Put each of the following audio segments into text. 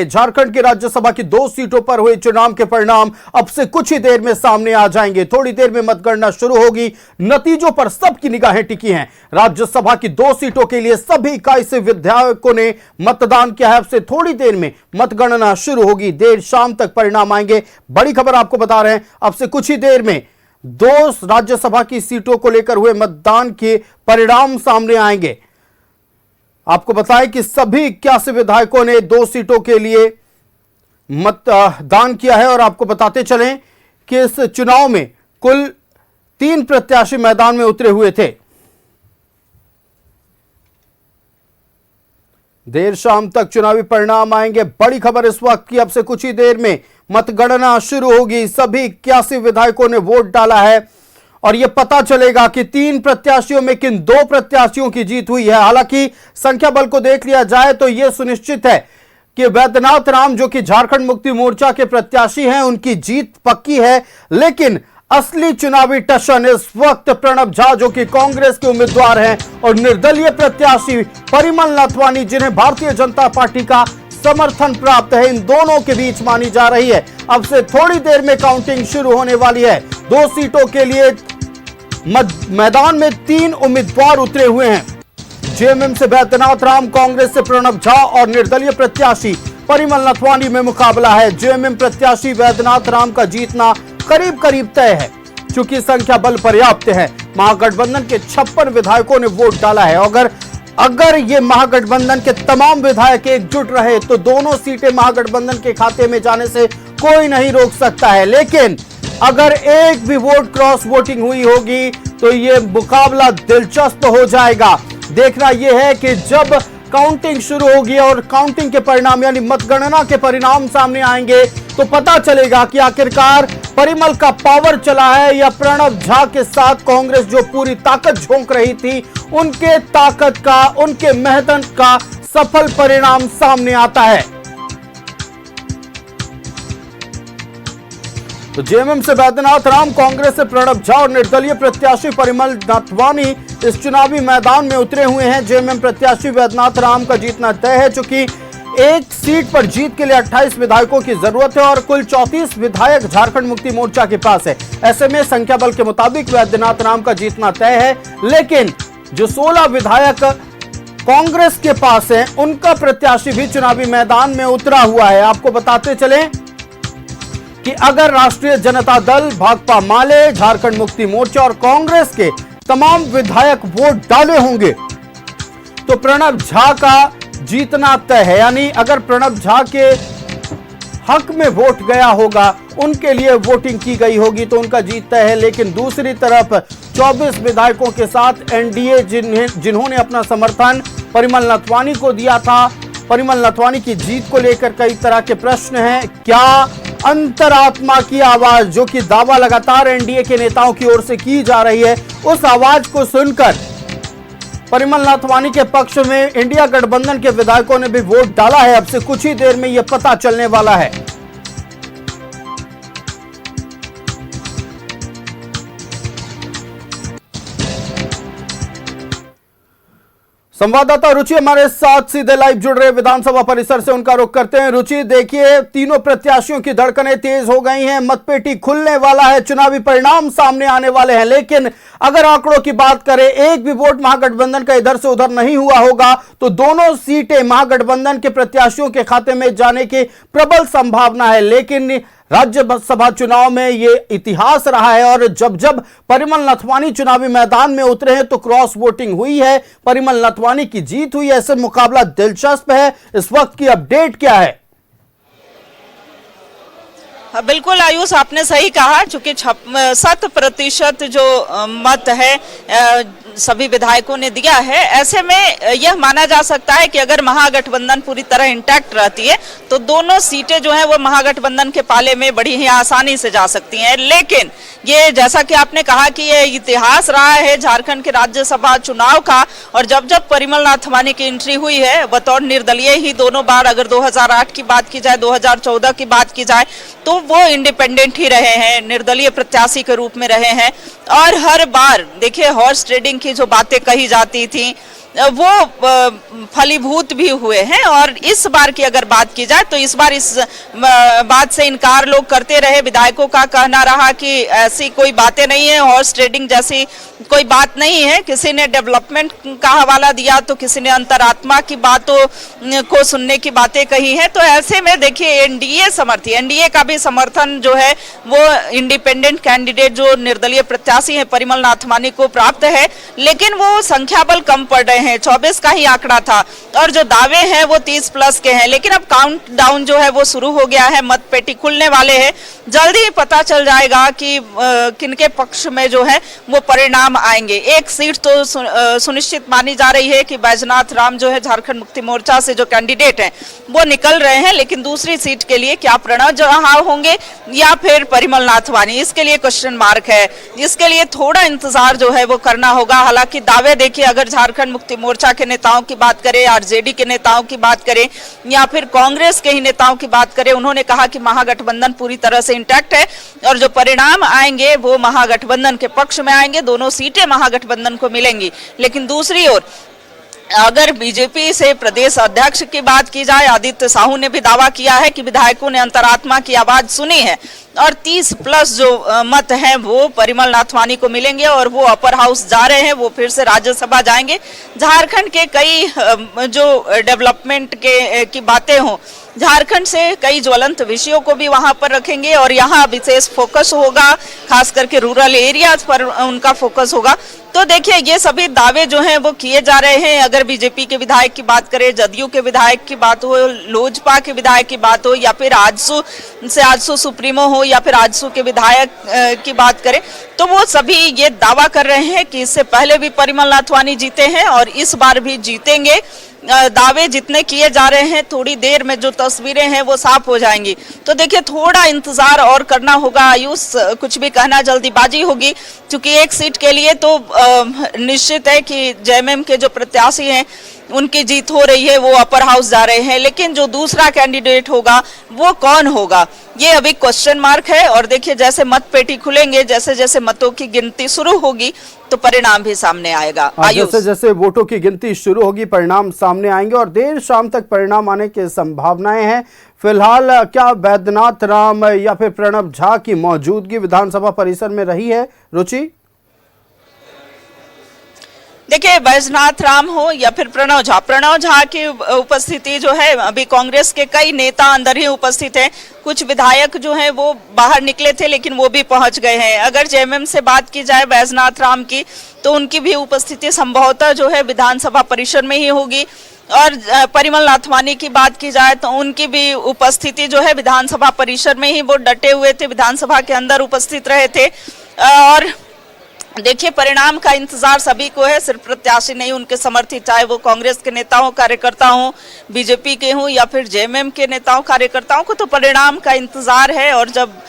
झारखंड की राज्यसभा की 2 सीटों पर हुए चुनाव के परिणाम अब से कुछ ही देर में सामने आ जाएंगे। थोड़ी देर में मतगणना शुरू होगी। नतीजों पर सबकी निगाहें टिकी हैं। राज्यसभा की 2 सीटों के लिए सभी 21 विधायकों ने मतदान किया है। अब से थोड़ी देर में मतगणना शुरू होगी। देर शाम तक परिणाम आएंगे। बड़ी खबर आपको बता रहे हैं, अब से कुछ ही देर में 2 राज्यसभा की सीटों को लेकर हुए मतदान के परिणाम सामने आएंगे। आपको बताएं कि सभी 81 विधायकों ने 2 सीटों के लिए मतदान किया है और आपको बताते चलें कि इस चुनाव में कुल 3 प्रत्याशी मैदान में उतरे हुए थे। देर शाम तक चुनावी परिणाम आएंगे। बड़ी खबर इस वक्त की, अब से कुछ ही देर में मतगणना शुरू होगी। सभी 81 विधायकों ने वोट डाला है और यह पता चलेगा कि 3 प्रत्याशियों में किन 2 प्रत्याशियों की जीत हुई है। हालांकि संख्या बल को देख लिया जाए तो यह सुनिश्चित है कि वैद्यनाथ राम जो कि झारखंड मुक्ति मोर्चा के प्रत्याशी हैं, उनकी जीत पक्की है। लेकिन असली चुनावी टशन इस वक्त प्रणब झा जो कि कांग्रेस के उम्मीदवार हैं और निर्दलीय प्रत्याशी परिमल नथवानी जिन्हें भारतीय जनता पार्टी का समर्थन प्राप्त है, इन दोनों के बीच मानी जा रही है। अब से थोड़ी देर में काउंटिंग शुरू होने वाली है। 2 सीटों के लिए मैदान में 3 उम्मीदवार उतरे हुए हैं। जेएमएम से वैद्यनाथ राम, कांग्रेस से प्रणब झा और निर्दलीय प्रत्याशी परिमल नथवानी में मुकाबला है। जेएमएम प्रत्याशी वैद्यनाथ राम का जीतना करीब करीब तय है, चूंकि संख्या बल पर्याप्त है। महागठबंधन के 56 विधायकों ने वोट डाला है। अगर ये महागठबंधन के तमाम विधायक एकजुट रहे तो दोनों सीटें महागठबंधन के खाते में जाने से कोई नहीं रोक सकता है। लेकिन अगर एक भी वोट क्रॉस वोटिंग हुई होगी तो ये मुकाबला दिलचस्प हो जाएगा। देखना यह है कि जब काउंटिंग शुरू होगी और काउंटिंग के परिणाम यानी मतगणना के परिणाम सामने आएंगे तो पता चलेगा कि आखिरकार परिमल का पावर चला है या प्रणब झा के साथ कांग्रेस जो पूरी ताकत झोंक रही थी, उनके ताकत का, उनके मेहनत का सफल परिणाम सामने आता है। तो जेएमएम से वैद्यनाथ राम, कांग्रेस से प्रणब झा और निर्दलीय प्रत्याशी परिमल नथवानी इस चुनावी मैदान में उतरे हुए हैं। जेएमएम प्रत्याशी वैद्यनाथ राम का जीतना तय है, चूंकि एक सीट पर जीत के लिए 28 विधायकों की जरूरत है और कुल 34 विधायक झारखंड मुक्ति मोर्चा के पास है। ऐसे में संख्या बल के मुताबिक वैद्यनाथ राम का जीतना तय है। लेकिन जो 16 विधायक कांग्रेस के पास है, उनका प्रत्याशी भी चुनावी मैदान में उतरा हुआ है। आपको बताते चलें कि अगर राष्ट्रीय जनता दल, भाकपा माले, झारखंड मुक्ति मोर्चा और कांग्रेस के तमाम विधायक वोट डाले होंगे तो प्रणब झा का जीतना तय है। यानी अगर प्रणब झा के हक में वोट गया होगा, उनके लिए वोटिंग की गई होगी तो उनका जीत तय है। लेकिन दूसरी तरफ 24 विधायकों के साथ एनडीए जिन्होंने अपना समर्थन परिमल नथवानी को दिया था, परिमल नथवानी की जीत को लेकर कई तरह के प्रश्न हैं। क्या अंतरात्मा की आवाज जो कि दावा लगातार एनडीए के नेताओं की ओर से की जा रही है, उस आवाज को सुनकर परिमल नथवानी के पक्ष में इंडिया गठबंधन के विधायकों ने भी वोट डाला है। अब से कुछ ही देर में यह पता चलने वाला है। संवाददाता रुचि हमारे साथ सीधे लाइव जुड़ रहे विधानसभा परिसर से, उनका रुख करते हैं। रुचि, देखिए तीनों प्रत्याशियों की धड़कनें तेज हो गई हैं, मतपेटी खुलने वाला है, चुनावी परिणाम सामने आने वाले हैं। लेकिन अगर आंकड़ों की बात करें, एक भी वोट महागठबंधन का इधर से उधर नहीं हुआ होगा तो दोनों सीटें महागठबंधन के प्रत्याशियों के खाते में जाने की प्रबल संभावना है। लेकिन राज्यसभा चुनाव में यह इतिहास रहा है और जब परिमल नथवानी चुनावी मैदान में उतरे हैं तो क्रॉस वोटिंग हुई है, परिमल नथवानी की जीत हुई है। ऐसे मुकाबला दिलचस्प है। इस वक्त की अपडेट क्या है? बिल्कुल आयुष, आपने सही कहा। चूंकि 100% जो मत है सभी विधायकों ने दिया है, ऐसे में यह माना जा सकता है कि अगर महागठबंधन पूरी तरह इंटैक्ट रहती है तो दोनों सीटें जो हैं वो महागठबंधन के पाले में बड़ी ही आसानी से जा सकती हैं। लेकिन ये जैसा कि आपने कहा कि ये इतिहास रहा है झारखंड के राज्यसभा चुनाव का, और जब परिमल नथवानी की एंट्री हुई है बतौर निर्दलीय ही दोनों बार, अगर 2008 की बात की जाए, 2014 की बात की जाए, तो वो इंडिपेंडेंट ही रहे हैं, निर्दलीय प्रत्याशी के रूप में रहे हैं। और हर बार देखिए हॉर्स ट्रेडिंग की जो बातें कही जाती थी वो फलीभूत भी हुए हैं। और इस बार की अगर बात की जाए तो इस बार इस बात से इनकार लोग करते रहे। विधायकों का कहना रहा कि ऐसी कोई बातें नहीं है, हॉर्स ट्रेडिंग जैसी कोई बात नहीं है। किसी ने डेवलपमेंट का हवाला दिया तो किसी ने अंतरात्मा की बातों को सुनने की बातें कही है। तो ऐसे में देखिए एनडीए समर्थी, एनडीए का भी समर्थन जो है वो इंडिपेंडेंट कैंडिडेट जो निर्दलीय प्रत्याशी है परिमल नाथवानी को प्राप्त है, लेकिन वो संख्या बल कम पड़ रहे हैं। 24 का ही आंकड़ा था और जो दावे हैं वो 30 प्लस के हैं। लेकिन अब काउंट डाउन जो है वो शुरू हो गया है, मत पेटी खुलने वाले हैं। जल्दी ही पता चल जाएगा कि किनके पक्ष में जो है वो परिणाम आएंगे। एक सीट तो सुनिश्चित मानी जा रही है कि बैजनाथ राम जो है झारखंड मुक्ति मोर्चा से जो कैंडिडेट हैं वो निकल रहे हैं, लेकिन दूसरी सीट के लिए क्या प्रणव जवाहर होंगे या फिर परिमल नाथवानी, इसके लिए क्वेश्चन मार्क है। इसके लिए थोड़ा इंतजार जो है वो करना होगा। हालांकि दावे देखिए, अगर झारखंड मुक्ति मोर्चा के नेताओं की बात करें, आरजेडी के नेताओं की बात करें या फिर कांग्रेस के ही नेताओं की बात करें, उन्होंने कहा कि महागठबंधन पूरी तरह से इंटैक्ट है और जो परिणाम आएंगे वो महागठबंधन के पक्ष में आएंगे, दोनों सीटें महागठबंधन को मिलेंगी। लेकिन दूसरी ओर अगर बीजेपी से प्रदेश अध्यक्ष की बात की जाए, आदित्य साहू ने भी दावा किया है कि विधायकों ने अंतरात्मा की आवाज सुनी है और 30 प्लस जो मत हैं वो परिमल नाथवानी को मिलेंगे और वो अपर हाउस जा रहे हैं, वो फिर से राज्यसभा जाएंगे। झारखंड के कई जो डेवलपमेंट की बातें हों, झारखंड से कई ज्वलंत विषयों को भी वहां पर रखेंगे और यहाँ विशेष फोकस होगा, खास करके रूरल एरियाज पर उनका फोकस होगा। तो देखिए ये सभी दावे जो हैं वो किए जा रहे हैं। अगर बीजेपी के विधायक की बात करें, जदयू के विधायक की बात हो, लोजपा के विधायक की बात हो या फिर आजसू सुप्रीमो हो या फिर आजसू के विधायक की बात करें, तो वो सभी ये दावा कर रहे हैं कि इससे पहले भी परिमल नाथवानी जीते हैं और इस बार भी जीतेंगे। दावे जितने किए जा रहे हैं, थोड़ी देर में जो तस्वीरें हैं वो साफ हो जाएंगी। तो देखिए थोड़ा इंतजार और करना होगा आयुष, कुछ भी कहना जल्दीबाजी होगी, क्योंकि एक सीट के लिए तो निश्चित है कि जेएमएम के जो प्रत्याशी हैं उनकी जीत हो रही है, वो अपर हाउस जा रहे हैं। लेकिन जो दूसरा कैंडिडेट होगा वो कौन होगा, ये अभी क्वेश्चन मार्क है। और देखिए जैसे मत पेटी खुलेंगे, जैसे जैसे मतों की गिनती शुरू होगी तो परिणाम भी सामने आएगा। जैसे जैसे वोटों की गिनती शुरू होगी परिणाम सामने आएंगे और देर शाम तक परिणाम आने की संभावनाएं हैं। फिलहाल क्या बैद्यनाथ राम या फिर प्रणव झा की मौजूदगी विधानसभा परिसर में रही है, रुचि? देखिए बैजनाथ राम हो या फिर प्रणव झा की उपस्थिति जो है, अभी कांग्रेस के कई नेता अंदर ही उपस्थित हैं। कुछ विधायक जो हैं वो बाहर निकले थे लेकिन वो भी पहुंच गए हैं। अगर जेएमएम से बात की जाए बैजनाथ राम की, तो उनकी भी उपस्थिति संभवतः जो है विधानसभा परिसर में ही होगी। और परिमल नाथवानी की बात की जाए तो उनकी भी उपस्थिति जो है विधानसभा परिसर में ही, वो डटे हुए थे, विधानसभा के अंदर उपस्थित रहे थे। और देखिए परिणाम का इंतजार सभी को है, सिर्फ प्रत्याशी नहीं, उनके समर्थित, चाहे वो कांग्रेस के नेताओं कार्यकर्ता हों, बीजेपी के हों या फिर जेएमएम के नेताओं कार्यकर्ताओं को, तो परिणाम का इंतजार है। और जब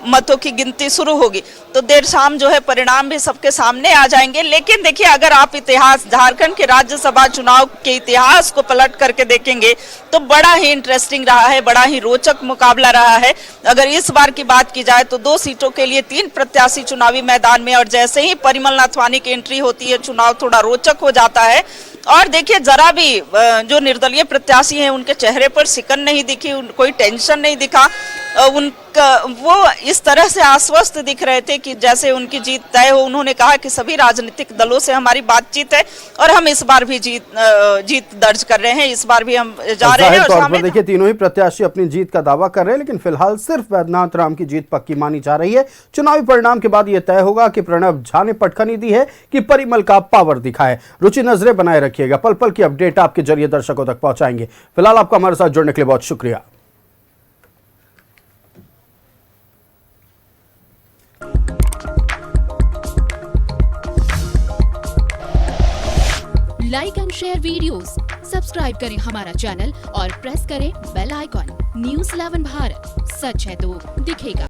मतों की गिनती शुरू होगी तो देर शाम जो है परिणाम भी सबके सामने आ जाएंगे। लेकिन देखिए अगर आप इतिहास, झारखंड के राज्यसभा चुनाव के इतिहास को पलट करके देखेंगे तो बड़ा ही इंटरेस्टिंग रहा है, बड़ा ही रोचक मुकाबला रहा है। अगर इस बार की बात की जाए तो 2 सीटों के लिए 3 प्रत्याशी चुनावी मैदान में, और जैसे ही परिमल नाथवानी की एंट्री होती है चुनाव थोड़ा रोचक हो जाता है। और देखिए जरा भी जो निर्दलीय प्रत्याशी हैं उनके चेहरे पर सिकन नहीं दिखी, कोई टेंशन नहीं दिखा, उनका वो इस तरह से आश्वस्त दिख रहे थे कि जैसे उनकी जीत तय हो। उन्होंने कहा कि सभी राजनीतिक दलों से हमारी बातचीत है और हम इस बार भी जीत दर्ज कर रहे हैं, इस बार भी हम जा रहे हैं। और देखिए तीनों ही प्रत्याशी अपनी जीत का दावा कर रहे हैं, लेकिन फिलहाल सिर्फ बैद्यनाथ राम की जीत पक्की मानी जा रही है। चुनावी परिणाम के बाद यह तय होगा कि प्रणव झा ने पटखनी दी है कि परिमल का पावर दिखा है। रुचि, नजरें बनाए रखिएगा, पल पल की अपडेट आपके जरिए दर्शकों तक पहुंचाएंगे। फिलहाल आपका हमारे साथ जुड़ने के लिए बहुत शुक्रिया। Like and share videos, subscribe करें हमारा चैनल और प्रेस करें बेल आइकॉन। News 11 भारत, सच है तो दिखेगा।